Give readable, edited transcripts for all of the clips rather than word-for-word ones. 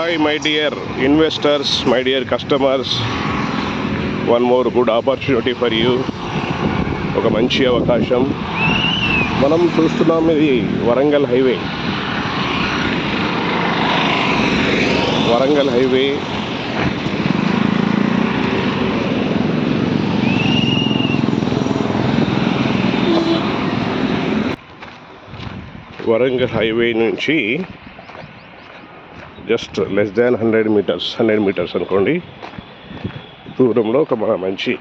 Hi, my dear investors, my dear customers. One more good opportunity for you. ఒక మంచి అవకాశం. మనం చూస్తున్నాం, ఇది వరంగల్ హైవే. వరంగల్ హైవే నుంచి జస్ట్ లెస్ దాన్ 100 మీటర్స్ అనుకోండి దూరంలో ఒక మంచి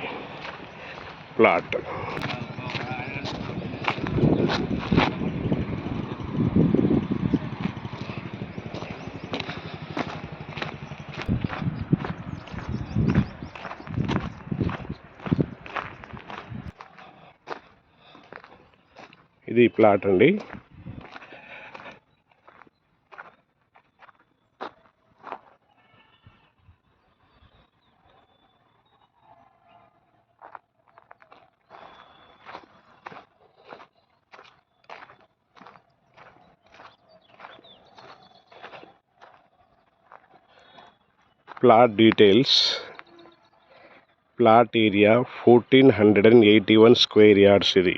ప్లాట్. ఇది ప్లాట్ అండి. Plot details. Plot area 1481 square yards. ఇది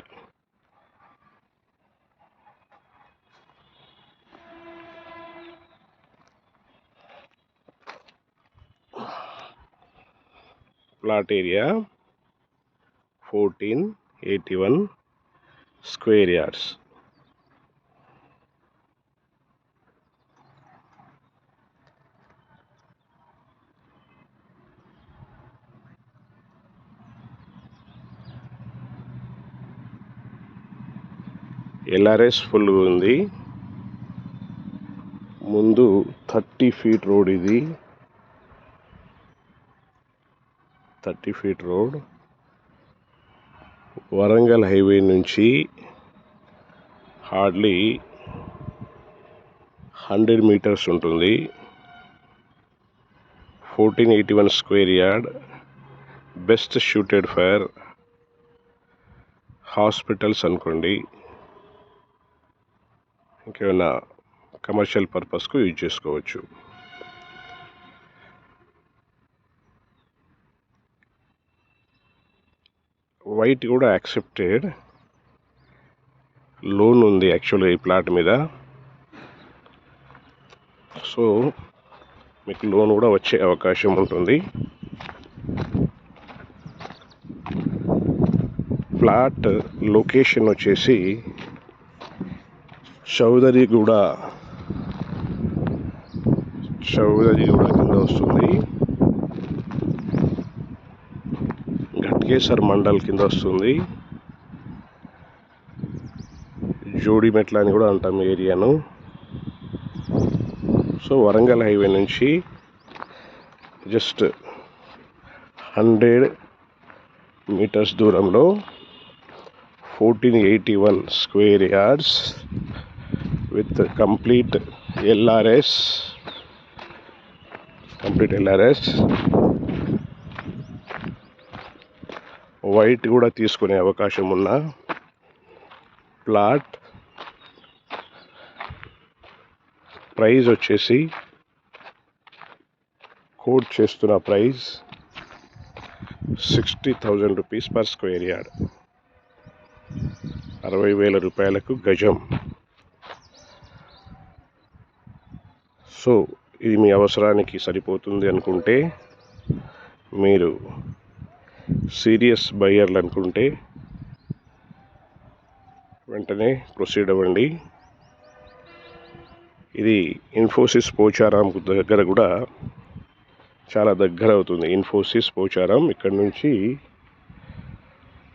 plot area 1481 square yards. LRS full ఉంది. ముందు 30 ఫీట్ రోడ్. ఇది 30 ఫీట్ రోడ్ వరంగల్ హైవే నుంచి హార్డ్లీ 100 మీటర్స్ ఉంటుంది. 1481 square yard. Best suited for hospitals అనుకోండి, ఇంకేమైనా కమర్షియల్ పర్పస్కు యూజ్ చేసుకోవచ్చు. వైట్ కూడా యాక్సెప్టెడ్. లోన్ ఉంది యాక్చువల్గా ఈ ప్లాట్ మీద. సో మీకు లోన్ కూడా వచ్చే అవకాశం ఉంటుంది. ప్లాట్ లొకేషన్ వచ్చేసి చౌదరిగూడ కింద వస్తుంది. ఘట్కేసర్ మండల్ కింద వస్తుంది. జోడిమెట్ల అని కూడా అంటాం ఏరియాను. సో వరంగల్ హైవే నుంచి జస్ట్ 100 మీటర్స్ దూరంలో 1481 square yards with complete LRS. White కూడా తీసుకునే అవకాశం ఉన్న ప్లాట్. ప్రైస్ వచ్చేసి కోట్ చేస్తున్న price 60,000 rupees per square yard. 60,000 రూపాయలకు గజం. సో ఇది మీ అవసరానికి సరిపోతుంది అనుకుంటే, మీరు సీరియస్ బయ్యర్లు అనుకుంటే వెంటనే ప్రొసీడ్ అవ్వండి. ఇది ఇన్ఫోసిస్ పోచారం దగ్గర కూడా చాలా దగ్గర అవుతుంది. ఇన్ఫోసిస్ పోచారం ఇక్కడ నుంచి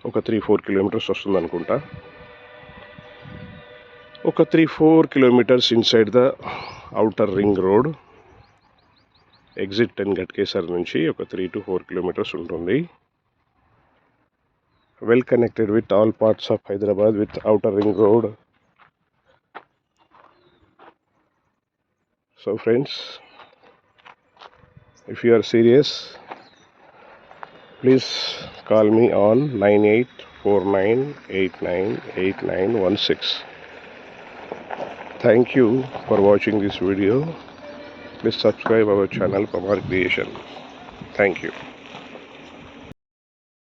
ఒక 3-4 కిలోమీటర్స్ వస్తుంది అనుకుంటా. ఒక 3-4 kilometres inside the outer ring road. Exit 10 Ghatkesar నుంచి ఒక 3-4 కిలోమీటర్స్ ఉంటుంది. Well connected with all parts of Hyderabad with outer ring road. So friends, if you are serious, please call me on 9849898916. Thank you for watching this video. Please subscribe our channel Pamar Creation. Thank you.